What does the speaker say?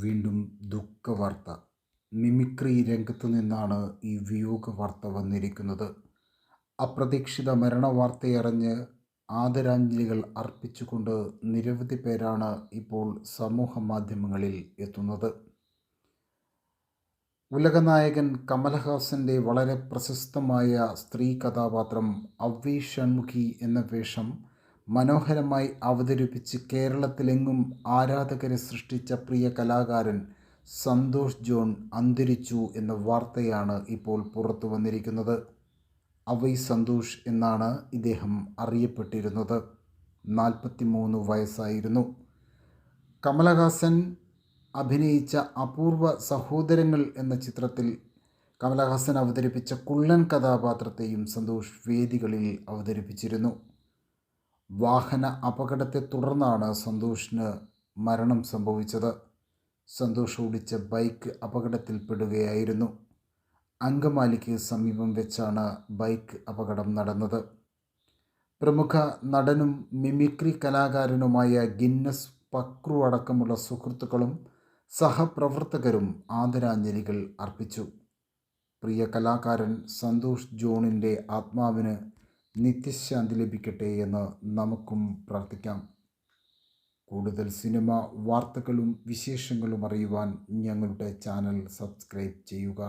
വീണ്ടും ദുഃഖവാർത്ത. മിമിക്രി രംഗത്തു നിന്നാണ് ഈ വിയോഗ വാർത്ത വന്നിരിക്കുന്നത്. അപ്രതീക്ഷിത മരണവാർത്തയറിഞ്ഞ് ആദരാഞ്ജലികൾ അർപ്പിച്ചുകൊണ്ട് നിരവധി പേരാണ് ഇപ്പോൾ സമൂഹ മാധ്യമങ്ങളിൽ എത്തുന്നത്. ഉലകനായകൻ കമലഹാസൻ്റെ വളരെ പ്രശസ്തമായ സ്ത്രീ കഥാപാത്രം അവ്വി ഷൺമുഖി എന്ന വേഷം മനോഹരമായി അവതരിപ്പിച്ച് കേരളത്തിലെങ്ങും ആരാധകരെ സൃഷ്ടിച്ച പ്രിയ കലാകാരൻ സന്തോഷ് ജോൺ അന്തരിച്ചു എന്ന വാർത്തയാണ് ഇപ്പോൾ പുറത്തു വന്നിരിക്കുന്നത്. അവൈ സന്തോഷ് എന്നാണ് ഇദ്ദേഹം അറിയപ്പെട്ടിരുന്നത്. 43 വയസ്സായിരുന്നു. കമലഹാസൻ അഭിനയിച്ച അപൂർവ സഹോദരങ്ങൾ എന്ന ചിത്രത്തിൽ കമലഹാസൻ അവതരിപ്പിച്ച കുള്ളൻ കഥാപാത്രത്തെയും സന്തോഷ് വേദികളിൽ അവതരിപ്പിച്ചിരുന്നു. വാഹന അപകടത്തെ തുടർന്നാണ് സന്തോഷിന് മരണം സംഭവിച്ചത്. സന്തോഷ് ഓടിച്ച ബൈക്ക് അപകടത്തിൽപ്പെടുകയായിരുന്നു. അങ്കമാലിക്ക് സമീപം വെച്ചാണ് ബൈക്ക് അപകടം നടന്നത്. പ്രമുഖ നടനും മിമിക്രി കലാകാരനുമായ ഗിന്നസ് പക്രു അടക്കമുള്ള സുഹൃത്തുക്കളും സഹപ്രവർത്തകരും ആദരാഞ്ജലികൾ അർപ്പിച്ചു. പ്രിയ കലാകാരൻ സന്തോഷ് ജോണിൻ്റെ ആത്മാവിന് നിത്യശാന്തി ലഭിക്കട്ടെ എന്ന് നമുക്കും പ്രാർത്ഥിക്കാം. കൂടുതൽ സിനിമ വാർത്തകളും വിശേഷങ്ങളും അറിയുവാൻ ഞങ്ങളുടെ ചാനൽ സബ്സ്ക്രൈബ് ചെയ്യുക.